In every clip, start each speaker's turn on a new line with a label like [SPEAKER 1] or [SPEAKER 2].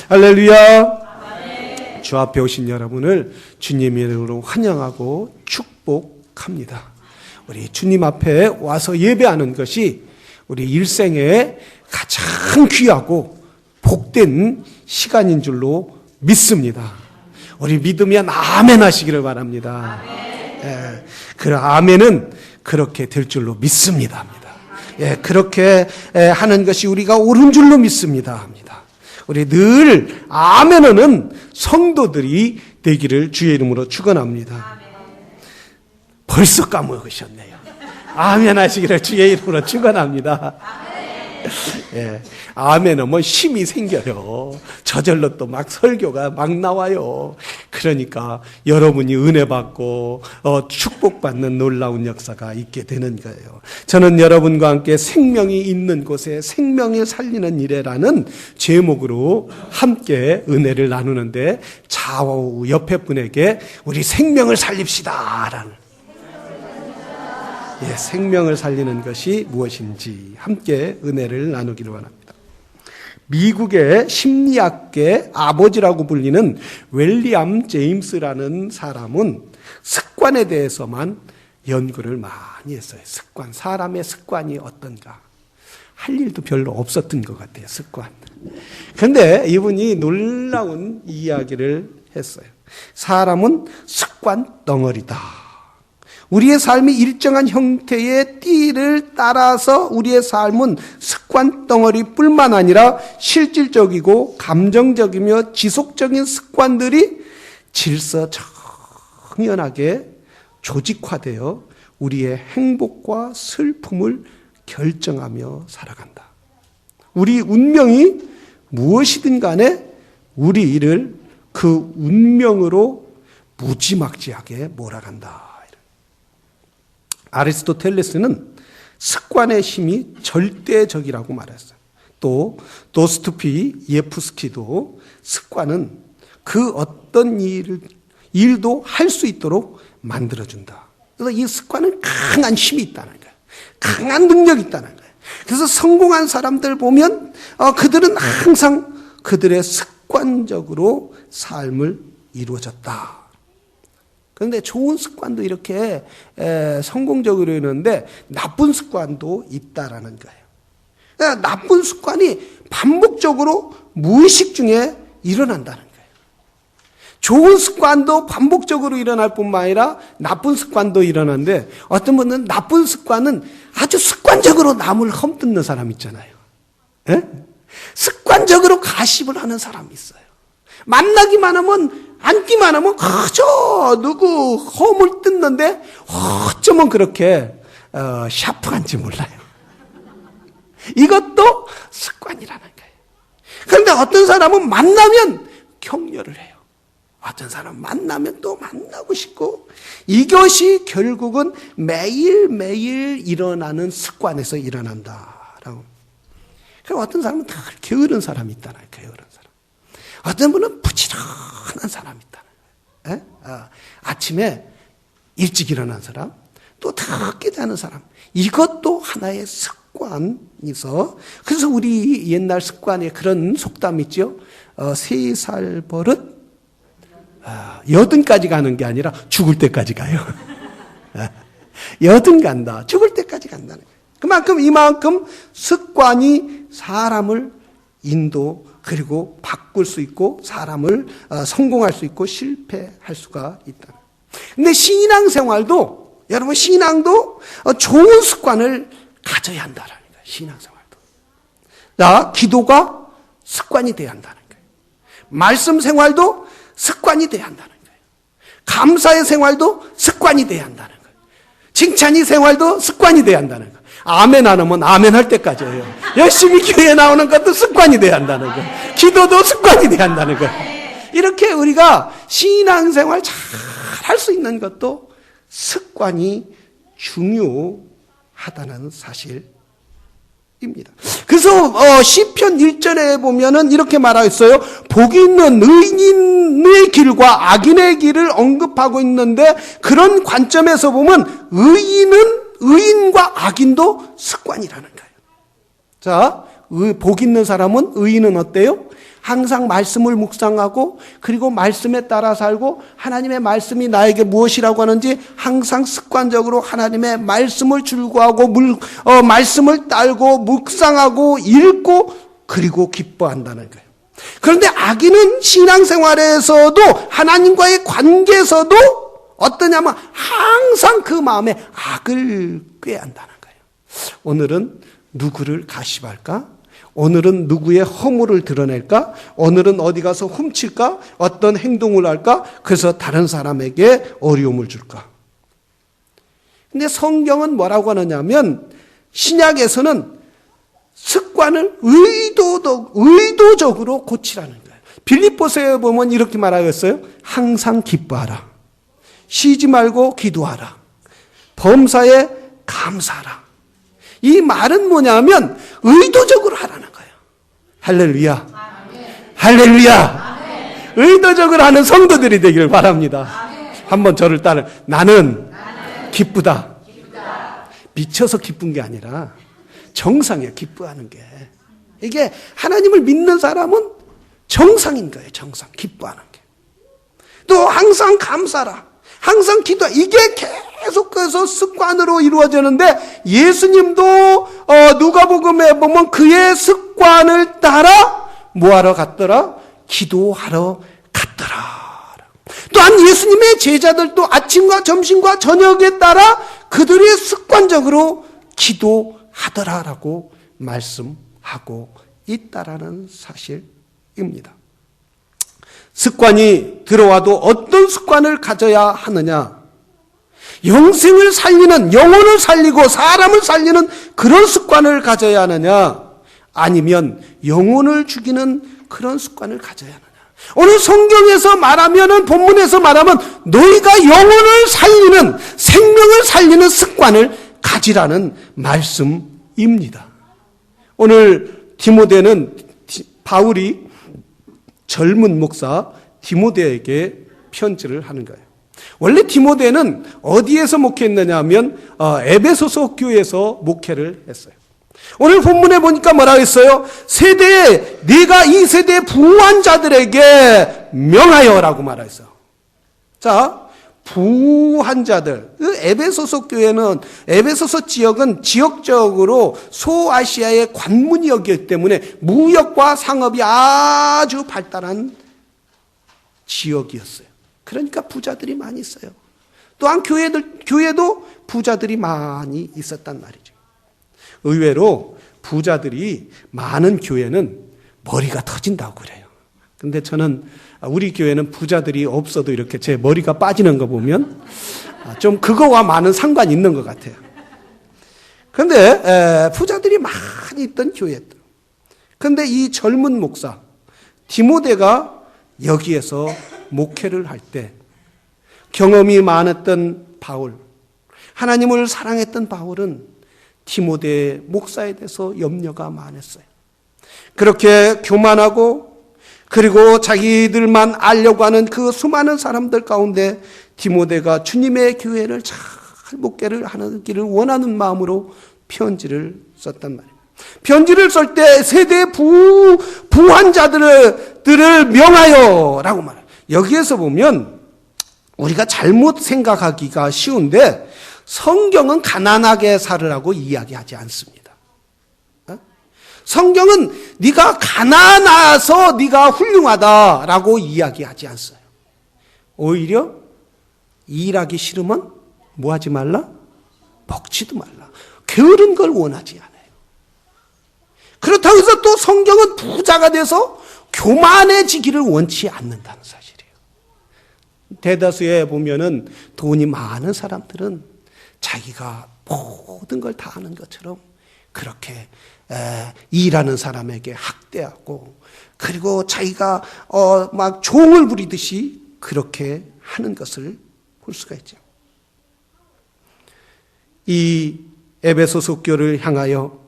[SPEAKER 1] 할렐루야. 주 앞에 오신 여러분을 주님의 이름으로 환영하고 축복합니다. 우리 주님 앞에 와서 예배하는 것이 우리 일생에 가장 귀하고 복된 시간인 줄로 믿습니다. 우리 믿으면 아멘 하시기를 바랍니다. 예, 그 아멘은 그렇게 될 줄로 믿습니다. 예, 그렇게 하는 것이 우리가 옳은 줄로 믿습니다. 우리 늘 아멘하는 성도들이 되기를 주의 이름으로 축원합니다. 벌써 까먹으셨네요. 아멘 하시기를 주의 이름으로 축원합니다. 예, 아멘은 힘이 생겨요. 저절로 또 막 설교가 막 나와요. 그러니까 여러분이 은혜 받고 축복받는 놀라운 역사가 있게 되는 거예요. 저는 여러분과 함께 생명이 있는 곳에 생명을 살리는 일이라는 제목으로 함께 은혜를 나누는데 좌우 옆에 분에게 우리 생명을 살립시다라는 생명을 살리는 것이 무엇인지 함께 은혜를 나누기를 원합니다. 미국의 심리학계 아버지라고 불리는 윌리엄 제임스라는 사람은 습관에 대해서만 연구를 많이 했어요. 습관, 사람의 습관이 어떤가. 할 일도 별로 없었던 것 같아요. 습관. 그런데 이분이 놀라운 이야기를 했어요. 사람은 습관 덩어리다. 우리의 삶이 일정한 형태의 띠를 따라서 우리의 삶은 습관 덩어리뿐만 아니라 실질적이고 감정적이며 지속적인 습관들이 질서정연하게 조직화되어 우리의 행복과 슬픔을 결정하며 살아간다. 우리 운명이 무엇이든 간에 우리 일을 그 운명으로 무지막지하게 몰아간다. 아리스토텔레스는 습관의 힘이 절대적이라고 말했어요. 또 도스토옙스키도 습관은 그 어떤 일도 할 수 있도록 만들어준다. 그래서 이 습관은 강한 힘이 있다는 거예요. 강한 능력이 있다는 거예요. 그래서 성공한 사람들 보면 그들은 항상 그들의 습관적으로 삶을 이루어졌다. 그런데 좋은 습관도 이렇게 성공적으로 이루는데 나쁜 습관도 있다라는 거예요. 그러니까 나쁜 습관이 반복적으로 무의식 중에 일어난다는 거예요. 좋은 습관도 반복적으로 일어날 뿐만 아니라 나쁜 습관도 일어나는데 어떤 분은 나쁜 습관은 아주 습관적으로 남을 험뜯는 사람 있잖아요. 에? 습관적으로 가십을 하는 사람이 있어요. 만나기만 하면 앉기만 하면 그저 누구 허물 뜯는데 어쩌면 그렇게 샤프한지 몰라요. 이것도 습관이라는 거예요. 그런데 어떤 사람은 만나면 격려를 해요. 어떤 사람은 만나면 또 만나고 싶고 이것이 결국은 매일매일 일어나는 습관에서 일어난다라고. 그리고 어떤 사람은 다 게으른 사람이 있다는 거예요. 게으른 사람. 어떤 분은 부지런한 사람이 있다는 거예요. 아침에 일찍 일어난 사람, 또 늦게 자는 사람. 이것도 하나의 습관이서 그래서 우리 옛날 습관에 그런 속담이 있죠. 3살 버릇 80까지 가는 게 아니라 죽을 때까지 가요. 80 간다. 죽을 때까지 간다는 거예요. 이만큼 습관이 사람을 그리고 바꿀 수 있고 사람을 성공할 수 있고 실패할 수가 있다. 근데 신앙생활도 여러분 신앙도 좋은 습관을 가져야 한다는 거예요. 신앙생활도. 자, 기도가 습관이 돼야 한다는 거예요. 말씀 생활도 습관이 돼야 한다는 거예요. 감사의 생활도 습관이 돼야 한다는 거예요. 칭찬의 생활도 습관이 돼야 한다는 거예요. 아멘 안 하면 아멘 할 때까지예요. 열심히 교회에 나오는 것도 습관이 돼야 한다는 거예요. 기도도 습관이 돼야 한다는 거예요. 이렇게 우리가 신앙생활 잘 할 수 있는 것도 습관이 중요하다는 사실입니다. 그래서 시편 1절에 보면은 이렇게 말하였어요. 복이 있는 의인의 길과 악인의 길을 언급하고 있는데 그런 관점에서 보면 의인과 악인도 습관이라는 거예요. 자, 복 있는 사람은 의인은 어때요? 항상 말씀을 묵상하고 그리고 말씀에 따라 살고 하나님의 말씀이 나에게 무엇이라고 하는지 항상 습관적으로 하나님의 말씀을 줄구하고 말씀을 따르고 묵상하고 읽고 그리고 기뻐한다는 거예요. 그런데 악인은 신앙생활에서도 하나님과의 관계에서도 어떠냐면 항상 그 마음에 악을 꾀한다는 거예요. 오늘은 누구를 가시할까? 오늘은 누구의 허물을 드러낼까? 오늘은 어디 가서 훔칠까? 어떤 행동을 할까? 그래서 다른 사람에게 어려움을 줄까? 근데 성경은 뭐라고 하느냐면 신약에서는 습관을 의도적으로 고치라는 거예요. 빌립보서에 보면 이렇게 말하겠어요. 항상 기뻐하라. 쉬지 말고 기도하라. 범사에 감사하라. 이 말은 뭐냐면 의도적으로 하라는 거예요. 할렐루야. 아멘. 할렐루야. 아멘. 의도적으로 하는 성도들이 되기를 바랍니다. 아멘. 한번 저를 따라. 나는 기쁘다. 미쳐서 기쁜 게 아니라 정상이야, 기뻐하는 게. 이게 하나님을 믿는 사람은 정상인 거예요, 정상. 기뻐하는 게. 또 항상 감사라. 항상 기도. 이게 계속해서 습관으로 이루어지는데 예수님도 누가복음에 보면 그의 습관을 따라 뭐하러 갔더라? 기도하러 갔더라. 또한 예수님의 제자들도 아침과 점심과 저녁에 따라 그들이 습관적으로 기도하더라라고 말씀하고 있다라는 사실입니다. 습관이 들어와도 어떤 습관을 가져야 하느냐? 영생을 살리는, 영혼을 살리고 사람을 살리는 그런 습관을 가져야 하느냐? 아니면 영혼을 죽이는 그런 습관을 가져야 하느냐? 오늘 성경에서 말하면은, 본문에서 말하면 너희가 영혼을 살리는, 생명을 살리는 습관을 가지라는 말씀입니다. 오늘 디모데는 바울이 젊은 목사 디모데에게 편지를 하는 거예요. 원래 디모데는 어디에서 목회했느냐 하면 에베소서 교회에서 목회를 했어요. 오늘 본문에 보니까 뭐라고 했어요? 세대에 네가 이 세대의 부한 자들에게 명하여라고 말했어요. 자, 부한 자들. 에베소서 교회는, 에베소서 지역은 지역적으로 소아시아의 관문이었기 때문에 무역과 상업이 아주 발달한 지역이었어요. 그러니까 부자들이 많이 있어요. 또한 교회도 부자들이 많이 있었단 말이죠. 의외로 부자들이 많은 교회는 머리가 터진다고 그래요. 근데 저는 우리 교회는 부자들이 없어도 이렇게 제 머리가 빠지는 거 보면 좀 그거와 많은 상관이 있는 것 같아요. 그런데 부자들이 많이 있던 교회들. 그런데 이 젊은 목사 디모데가 여기에서 목회를 할 때 경험이 많았던 바울, 하나님을 사랑했던 바울은 디모데 목사에 대해서 염려가 많았어요. 그렇게 교만하고 그리고 자기들만 알려고 하는 그 수많은 사람들 가운데 디모데가 주님의 교회를 잘 목회를 하기를 원하는 마음으로 편지를 썼단 말이에요. 편지를 쓸 때 세대 부한 자들을 명하여라고 말해요. 여기에서 보면 우리가 잘못 생각하기가 쉬운데 성경은 가난하게 살으라고 이야기하지 않습니다. 성경은 네가 가난해서 네가 훌륭하다라고 이야기하지 않어요. 오히려 일하기 싫으면 뭐 하지 말라? 먹지도 말라. 게으른 걸 원하지 않아요. 그렇다고 해서 또 성경은 부자가 돼서 교만해지기를 원치 않는다는 사실이에요. 대다수에 보면은 돈이 많은 사람들은 자기가 모든 걸 다 아는 것처럼 그렇게 일하는 사람에게 학대하고 그리고 자기가 막 종을 부리듯이 그렇게 하는 것을 볼 수가 있죠. 이 에베소서 교회를 향하여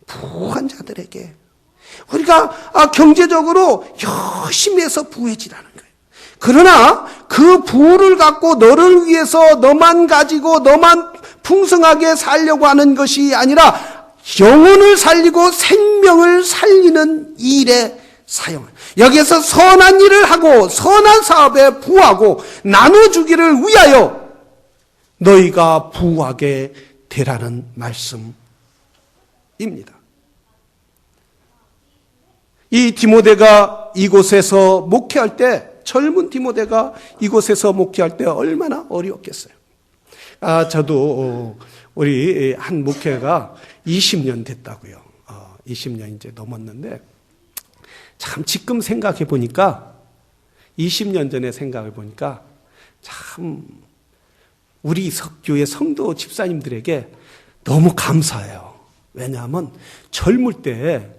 [SPEAKER 1] 부한 자들에게 우리가 경제적으로 열심히 해서 부해지라는 거예요. 그러나 그 부를 갖고 너를 위해서 너만 가지고 너만 풍성하게 살려고 하는 것이 아니라 영혼을 살리고 생명을 살리는 일에 사용하는, 여기에서 선한 일을 하고 선한 사업에 부하고 나눠주기를 위하여 너희가 부하게 되라는 말씀입니다. 이 디모데가 이곳에서 목회할 때, 젊은 디모데가 이곳에서 목회할 때 얼마나 어려웠겠어요. 저도 우리 한 목회가 20년 됐다고요. 20년 이제 넘었는데, 참 지금 생각해 보니까, 20년 전에 생각해 보니까 참 우리 교회 성도 집사님들에게 너무 감사해요. 왜냐하면 젊을 때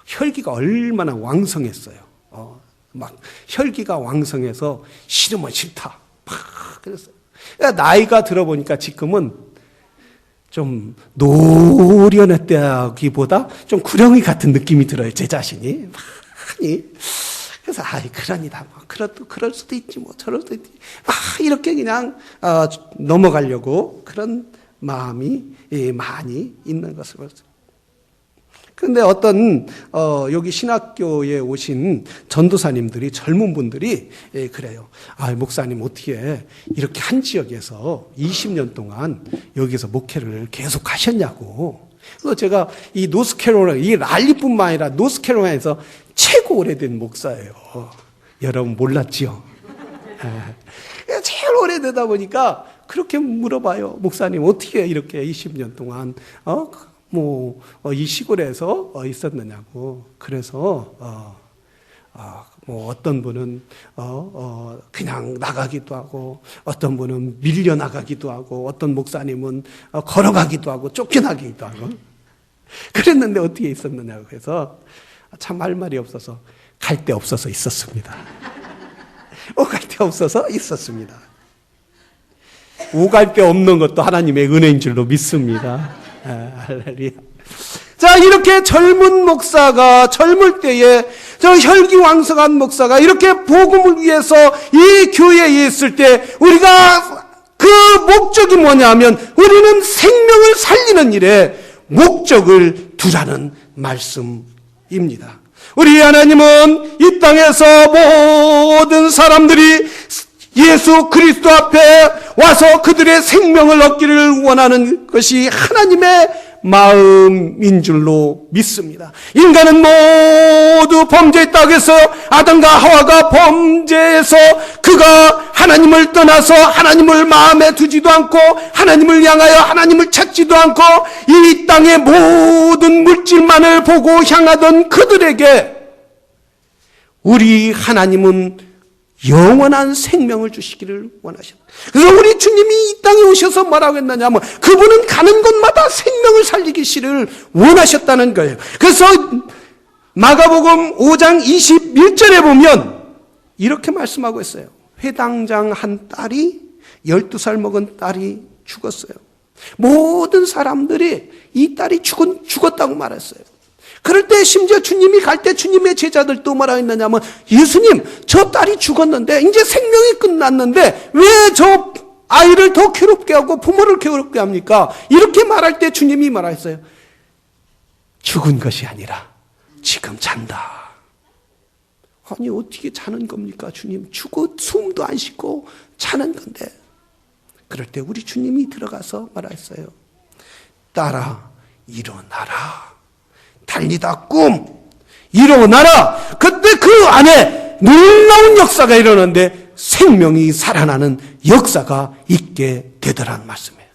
[SPEAKER 1] 혈기가 얼마나 왕성했어요. 막 혈기가 왕성해서 싫으면 싫다. 막 그랬어요. 나이가 들어보니까 지금은 좀 노련했다기보다 좀 구렁이 같은 느낌이 들어요. 제 자신이 많이. 그래서 그러니다. 뭐 그럴 수도 있지, 뭐 저럴 수도 있지. 이렇게 그냥 넘어가려고 그런 마음이 많이 있는 것을 봤어요. 그런데 어떤 여기 신학교에 오신 전도사님들이, 젊은 분들이 그래요. 목사님 어떻게 이렇게 한 지역에서 20년 동안 여기서 목회를 계속 하셨냐고. 그래서 제가 이 노스캐롤라이나, 이 랄리뿐만 아니라 노스캐롤라이나에서 최고 오래된 목사예요. 여러분 몰랐지요? 제일 오래되다 보니까 그렇게 물어봐요. 목사님 어떻게 이렇게 20년 동안 이 시골에서 있었느냐고. 그래서 어떤 분은 그냥 나가기도 하고, 어떤 분은 밀려 나가기도 하고, 어떤 목사님은 걸어가기도 하고 쫓겨나기도 하고 그랬는데 어떻게 있었느냐고 해서 참 할 말이 없어서 갈 데 없어서 있었습니다. 갈 데 없어서 있었습니다. 오갈 데 없는 것도 하나님의 은혜인 줄로 믿습니다. 할렐루야. 자, 이렇게 젊은 목사가, 젊을 때에 저 혈기왕성한 목사가 이렇게 복음을 위해서 이 교회에 있을 때 우리가 그 목적이 뭐냐면 우리는 생명을 살리는 일에 목적을 두라는 말씀입니다. 우리 하나님은 이 땅에서 모든 사람들이 예수 그리스도 앞에 와서 그들의 생명을 얻기를 원하는 것이 하나님의 마음인 줄로 믿습니다. 인간은 모두 범죄했다고 해서 아담과 하와가 범죄해서 그가 하나님을 떠나서 하나님을 마음에 두지도 않고 하나님을 향하여 하나님을 찾지도 않고 이 땅의 모든 물질만을 보고 향하던 그들에게 우리 하나님은 영원한 생명을 주시기를 원하셨다. 그래서 우리 주님이 이 땅에 오셔서 뭐라고 했느냐면 그분은 가는 곳마다 생명을 살리기를 원하셨다는 거예요. 그래서 마가복음 5장 21절에 보면 이렇게 말씀하고 있어요. 회당장 한 딸이 12살 먹은 딸이 죽었어요. 모든 사람들이 이 딸이 죽었다고 말했어요. 그럴 때 심지어 주님이 갈 때 주님의 제자들도 뭐라 했느냐면 예수님 저 딸이 죽었는데 이제 생명이 끝났는데 왜 저 아이를 더 괴롭게 하고 부모를 괴롭게 합니까? 이렇게 말할 때 주님이 말했어요. 죽은 것이 아니라 지금 잔다. 아니 어떻게 자는 겁니까 주님? 죽어 숨도 안 쉬고 자는 건데. 그럴 때 우리 주님이 들어가서 말했어요. 딸아 일어나라. 달리다 꿈 일어나라. 그때 그 안에 놀라운 역사가 일어나는데 생명이 살아나는 역사가 있게 되더라는 말씀이에요.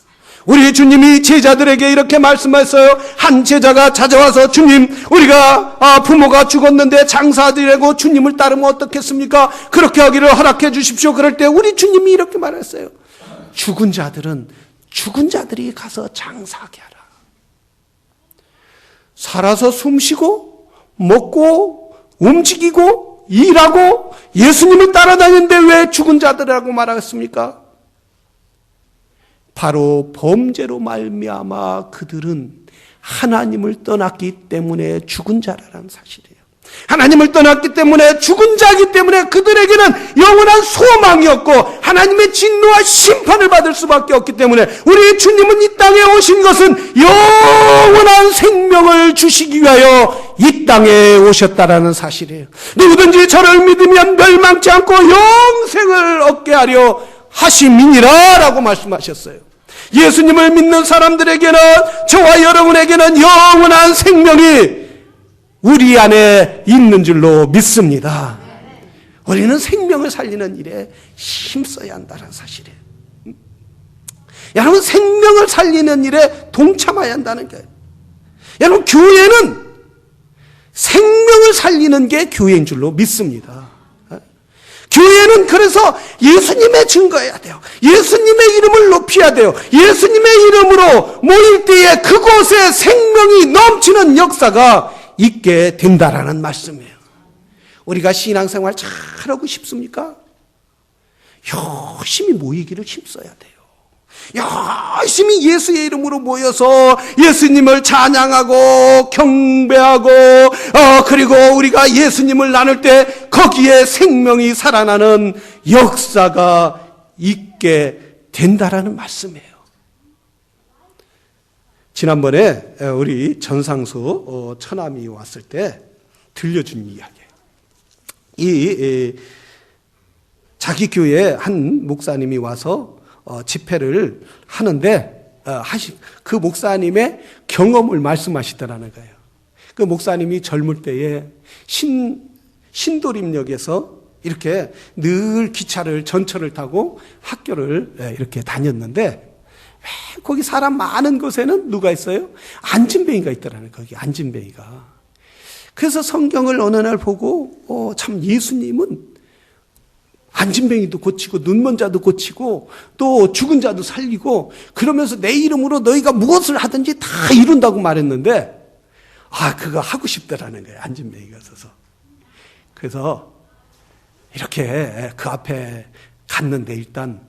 [SPEAKER 1] 우리 주님이 제자들에게 이렇게 말씀했어요. 한 제자가 찾아와서 주님 우리가 부모가 죽었는데 장사하려고 주님을 따르면 어떻겠습니까? 그렇게 하기를 허락해 주십시오. 그럴 때 우리 주님이 이렇게 말했어요. 죽은 자들은 죽은 자들이 가서 장사하게 하라. 살아서 숨쉬고 먹고 움직이고 일하고 예수님을 따라다니는데 왜 죽은 자들이라고 말하겠습니까? 바로 범죄로 말미암아 그들은 하나님을 떠났기 때문에 죽은 자라는 사실이에요. 하나님을 떠났기 때문에 죽은 자이기 때문에 그들에게는 영원한 소망이 없고 하나님의 진노와 심판을 받을 수밖에 없기 때문에 우리 주님은 이 땅에 오신 것은 영원한 생명을 주시기 위하여 이 땅에 오셨다라는 사실이에요. 누구든지 저를 믿으면 멸망치 않고 영생을 얻게 하려 하심이니라 라고 말씀하셨어요. 예수님을 믿는 사람들에게는, 저와 여러분에게는 영원한 생명이 우리 안에 있는 줄로 믿습니다. 우리는 생명을 살리는 일에 힘써야 한다는 사실이에요. 여러분, 생명을 살리는 일에 동참해야 한다는 거예요. 여러분, 교회는 생명을 살리는 게 교회인 줄로 믿습니다. 교회는 그래서 예수님의 증거해야 돼요. 예수님의 이름을 높여야 돼요. 예수님의 이름으로 모일 때에 그곳에 생명이 넘치는 역사가 있게 된다라는 말씀이에요. 우리가 신앙생활 잘하고 싶습니까? 열심히 모이기를 힘써야 돼요. 열심히 예수의 이름으로 모여서 예수님을 찬양하고 경배하고 그리고 우리가 예수님을 나눌 때 거기에 생명이 살아나는 역사가 있게 된다라는 말씀이에요. 지난번에 우리 전상수 처남이 왔을 때 들려준 이야기예요. 자기 교회에 한 목사님이 와서 집회를 하는데 그 목사님의 경험을 말씀하시더라는 거예요. 그 목사님이 젊을 때에 신도림역에서 이렇게 늘 기차를 전철을 타고 학교를 이렇게 다녔는데 거기 사람 많은 곳에는 누가 있어요? 안진뱅이가 있더라는 거예요. 거기 안진뱅이가. 그래서 성경을 어느 날 보고 참 예수님은 안진뱅이도 고치고 눈먼 자도 고치고 또 죽은 자도 살리고 그러면서 내 이름으로 너희가 무엇을 하든지 다 이룬다고 말했는데 그거 하고 싶더라는 거예요. 안진뱅이가 있어서. 그래서 이렇게 그 앞에 갔는데 일단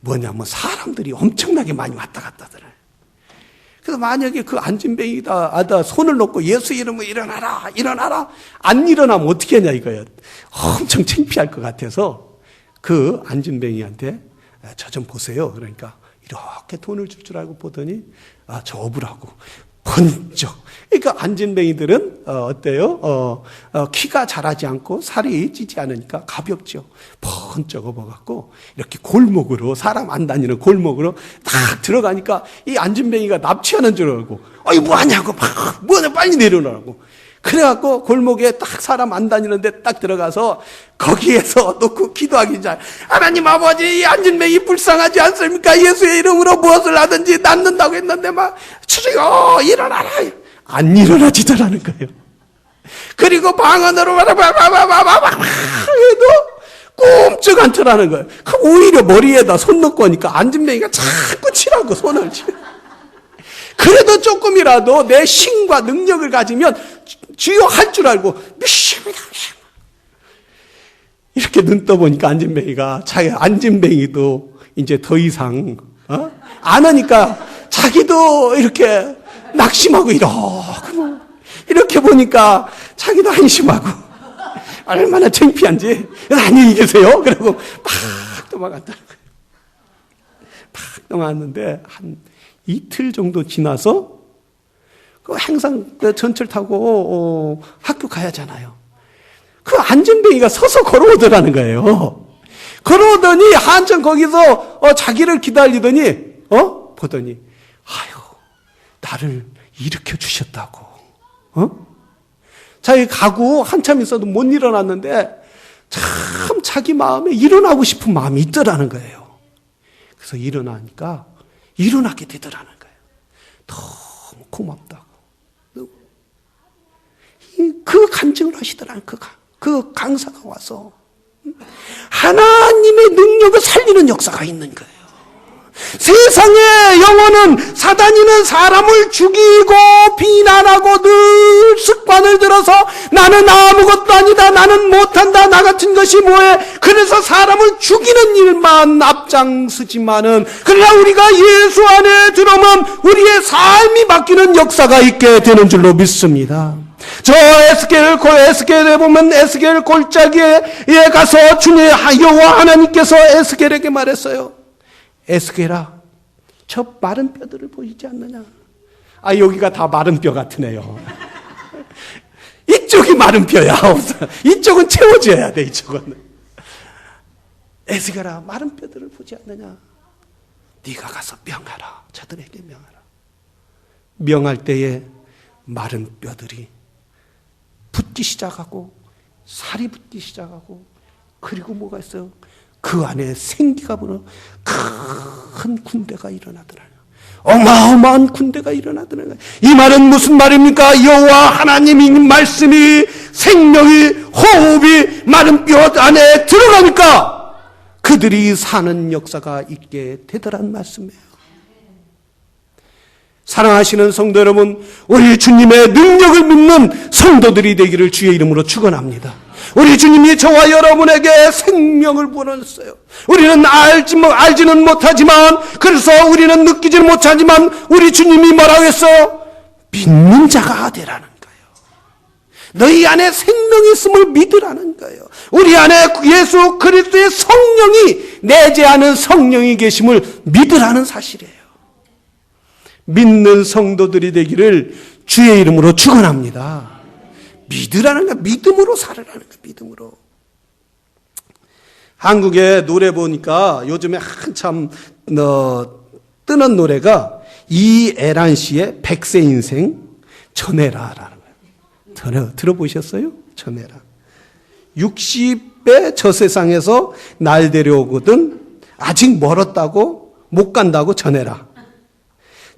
[SPEAKER 1] 뭐냐면 사람들이 엄청나게 많이 왔다 갔다 하더라고요. 그래서 만약에 그 안진뱅이다 손을 놓고 예수 이름으로 일어나라 안 일어나면 어떻게 하냐 이거예요. 엄청 창피할 것 같아서 그 안진뱅이한테 저 좀 보세요. 그러니까 이렇게 돈을 줄 줄 알고 보더니 저 업으라고 번쩍. 그러니까 안진뱅이들은 어때요? 키가 자라지 않고 살이 찌지 않으니까 가볍죠. 번쩍 업어갖고 이렇게 골목으로, 사람 안 다니는 골목으로 딱 들어가니까 이 안진뱅이가 납치하는 줄 알고 뭐 하냐고 막 뭐냐 빨리 내려놓으라고. 그래갖고 골목에 딱 사람 안 다니는데 딱 들어가서 거기에서 놓고 기도하기 전 하나님 아버지, 이 안진뱅이 불쌍하지 않습니까? 예수의 이름으로 무엇을 하든지 낫는다고 했는데 막 주여 일어나라. 안 일어나지더라는 거예요. 그리고 방 안으로 해도 꼼짝 않더라는 거예요. 오히려 머리에다 손 넣고 하니까 안진뱅이가 자꾸 치라고 손을 치. 그래도 조금이라도 내 신과 능력을 가지면 주여 할 줄 알고 이렇게 눈 떠보니까 안진뱅이가 자기 안진뱅이도 이제 더 이상 안 하니까 자기도 이렇게 낙심하고 이렇게 보니까 자기도 안심하고 얼마나 창피한지 안녕히 계세요. 그리고 막 도망갔다는 거예요. 막 도망갔는데 한 이틀 정도 지나서 항상 전철 타고 학교 가야잖아요. 그 안진뱅이가 서서 걸어오더라는 거예요. 걸어오더니 한참 거기서 자기를 기다리더니 보더니 나를 일으켜 주셨다고. 자기 가고 한참 있어도 못 일어났는데 참 자기 마음에 일어나고 싶은 마음이 있더라는 거예요. 그래서 일어나니까 일어나게 되더라는 거예요. 너무 고맙다고. 그 간증을 하시더라는 그 강사가 와서 하나님의 능력을 살리는 역사가 있는 거예요. 세상의 영혼은 사단이는 사람을 죽이고 비난하고 늘 습관을 들어서 나는 아무것도 아니다, 나는 못한다, 나 같은 것이 뭐해. 그래서 사람을 죽이는 일만 앞장서지만은 그러나 우리가 예수 안에 들어오면 우리의 삶이 바뀌는 역사가 있게 되는 줄로 믿습니다. 저 에스겔에 보면 에스겔 골짜기에 가서 주님 여호와 하나님께서 에스겔에게 말했어요. 에스겔아, 저 마른 뼈들을 보이지 않느냐? 여기가 다 마른 뼈 같으네요. 이쪽이 마른 뼈야. 없어. 이쪽은 채워져야 돼. 이쪽은. 에스겔아, 마른 뼈들을 보지 않느냐? 네가 가서 명하라. 저들에게 명하라. 명할 때에 마른 뼈들이 붙기 시작하고 살이 붙기 시작하고, 그리고 뭐가 있어요? 그 안에 생기가 부는 큰 군대가 일어나더라. 어마어마한 군대가 일어나더라. 이 말은 무슨 말입니까? 여호와 하나님의 말씀이, 생명이, 호흡이 마른 뼈 안에 들어가니까 그들이 사는 역사가 있게 되더란 말씀이에요. 사랑하시는 성도 여러분, 우리 주님의 능력을 믿는 성도들이 되기를 주의 이름으로 축원합니다. 우리 주님이 저와 여러분에게 생명을 보냈어요. 우리는 알지는 못하지만, 그래서 우리는 느끼지는 못하지만, 우리 주님이 뭐라고 했어요? 믿는 자가 되라는 거예요. 너희 안에 생명이 있음을 믿으라는 거예요. 우리 안에 예수 그리스도의 성령이, 내재하는 성령이 계심을 믿으라는 사실이에요. 믿는 성도들이 되기를 주의 이름으로 축원합니다. 믿으라는 거야. 믿음으로 살으라는 거야. 믿음으로. 한국의 노래 보니까 요즘에 한참 뜨는 노래가 이애란 씨의 백세 인생 전해라라는 거예요. 들어보셨어요? 전해라. 60배 저 세상에서 날 데려오거든 아직 멀었다고 못 간다고 전해라.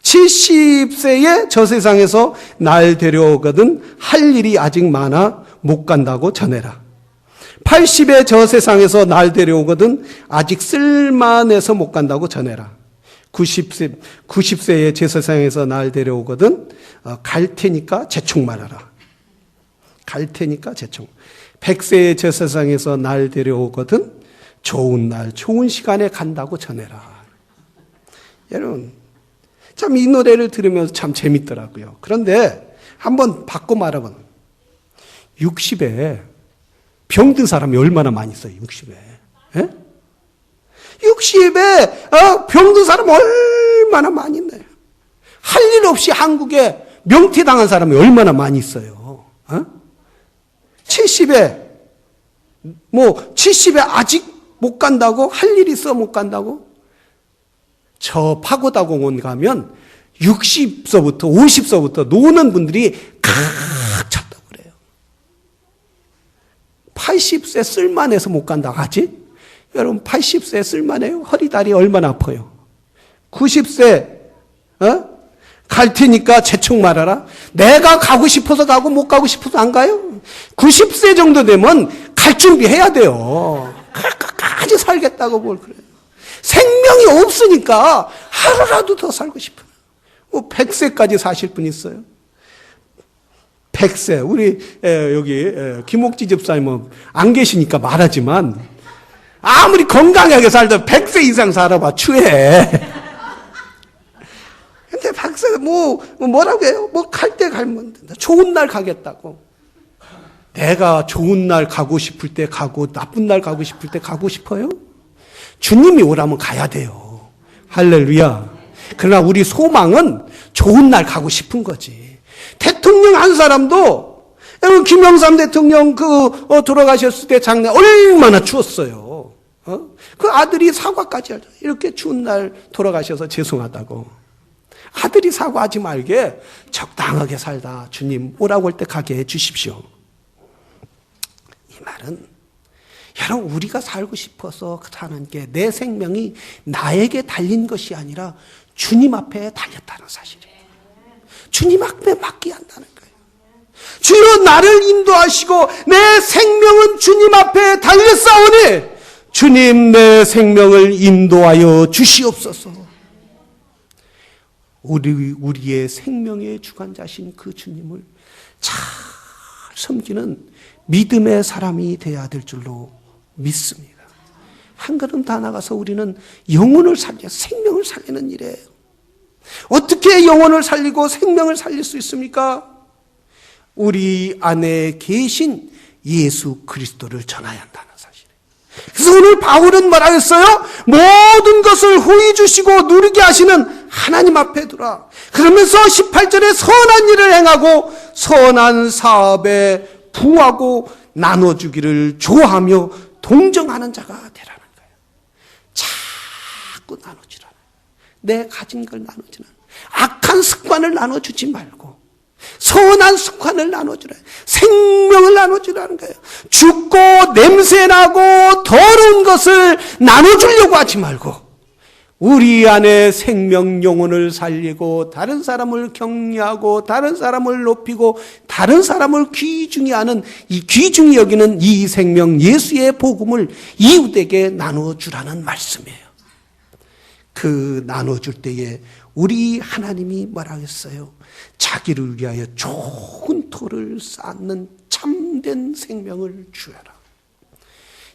[SPEAKER 1] 70세에 저 세상에서 날 데려오거든 할 일이 아직 많아 못 간다고 전해라. 80에 저 세상에서 날 데려오거든 아직 쓸만해서 못 간다고 전해라. 90세에 제 세상에서 날 데려오거든 갈 테니까 재촉 말하라. 갈 테니까 재촉. 100세에 저 세상에서 날 데려오거든 좋은 날, 좋은 시간에 간다고 전해라. 여러분, 참 이 노래를 들으면서 참 재밌더라고요. 그런데 한번 바꿔 말하면 60에 병든 사람이 얼마나 많이 있어요. 60에. 예? 60에 병든 사람 얼마나 많이 있나요? 할 일 없이 한국에 명퇴당한 사람이 얼마나 많이 있어요. 70에 70에 아직 못 간다고, 할 일 있어 못 간다고? 저 파고다 공원 가면 60서부터 50서부터 노는 분들이 각 찼다고 그래요. 80세 쓸만해서 못 간다고 하지? 여러분 80세 쓸만해요? 허리 다리 얼마나 아파요? 90세 갈 테니까 재촉 말하라. 내가 가고 싶어서 가고 못 가고 싶어서 안 가요? 90세 정도 되면 갈 준비해야 돼요. 끝까지 살겠다고 뭘 그래요. 생명이 없으니까 하루라도 더 살고 싶어요. 100세까지 사실 분 있어요. 100세. 우리 여기 김옥지 집사님은 안 계시니까 말하지만 아무리 건강하게 살다 100세 이상 살아봐 추해. 근데 100세가 뭐라고 해요? 갈 때 가면 된다. 좋은 날 가겠다고. 내가 좋은 날 가고 싶을 때 가고 나쁜 날 가고 싶을 때 가고 싶어요? 주님이 오라면 가야 돼요. 할렐루야. 그러나 우리 소망은 좋은 날 가고 싶은 거지. 대통령 한 사람도, 여러분, 김영삼 대통령 돌아가셨을 때 작년 얼마나 추웠어요. 그 아들이 사과까지 하죠. 이렇게 추운 날 돌아가셔서 죄송하다고. 아들이 사과하지 말게 적당하게 살다 주님 오라고 할 때 가게 해 주십시오. 이 말은 여러분, 우리가 살고 싶어서 사는 게 내 생명이 나에게 달린 것이 아니라 주님 앞에 달렸다는 사실이에요. 주님 앞에 맡겨야 한다는 거예요. 주여 나를 인도하시고 내 생명은 주님 앞에 달렸사오니 주님 내 생명을 인도하여 주시옵소서. 우리의 생명의 주관자신 그 주님을 잘 섬기는 믿음의 사람이 되어야 될 줄로 믿습니다. 한 걸음 더 나가서 우리는 영혼을 살려 생명을 살리는 일이에요. 어떻게 영혼을 살리고 생명을 살릴 수 있습니까? 우리 안에 계신 예수 그리스도를 전해야 한다는 사실이에요. 그래서 오늘 바울은 뭐라 했어요? 모든 것을 후히 주시고 누리게 하시는 하나님 앞에 두라. 그러면서 18절에 선한 일을 행하고 선한 사업에 부하고 나눠주기를 좋아하며 동정하는 자가 되라는 거예요. 자꾸 나눠주라. 내 가진 걸 나눠주라. 악한 습관을 나눠주지 말고 선한 습관을 나눠주라. 생명을 나눠주라는 거예요. 죽고 냄새나고 더러운 것을 나눠주려고 하지 말고 우리 안에 생명 영혼을 살리고 다른 사람을 격려하고 다른 사람을 높이고 다른 사람을 귀중히 하는 이 귀중히 여기는 이 생명 예수의 복음을 이웃에게 나눠주라는 말씀이에요. 그 나눠줄 때에 우리 하나님이 뭐라고 했어요? 자기를 위하여 좋은 토를 쌓는 참된 생명을 주어라.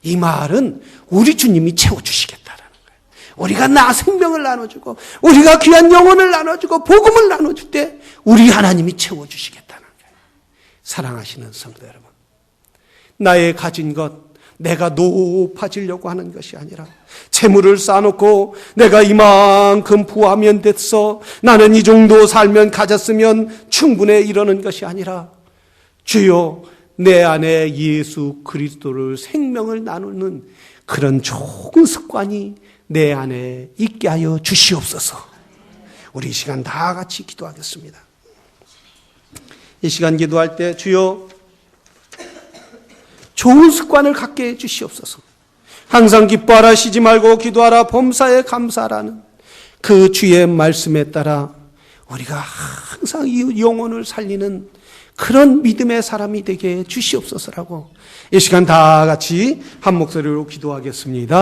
[SPEAKER 1] 이 말은 우리 주님이 채워주시겠다라는 거예요. 우리가 나 생명을 나눠주고 우리가 귀한 영혼을 나눠주고 복음을 나눠줄 때 우리 하나님이 채워주시겠다는 거예요. 사랑하시는 성도 여러분, 나의 가진 것 내가 높아지려고 하는 것이 아니라 재물을 쌓아놓고 내가 이만큼 부하면 됐어, 나는 이 정도 살면 가졌으면 충분해, 이러는 것이 아니라 주여 내 안에 예수 그리스도를 생명을 나누는 그런 좋은 습관이 내 안에 있게 하여 주시옵소서. 우리 이 시간 다 같이 기도하겠습니다. 이 시간 기도할 때 주여 좋은 습관을 갖게 해 주시옵소서. 항상 기뻐하라, 쉬지 말고 기도하라, 범사에 감사하라는 그 주의 말씀에 따라 우리가 항상 이 영혼을 살리는 그런 믿음의 사람이 되게 해 주시옵소서라고 이 시간 다 같이 한 목소리로 기도하겠습니다.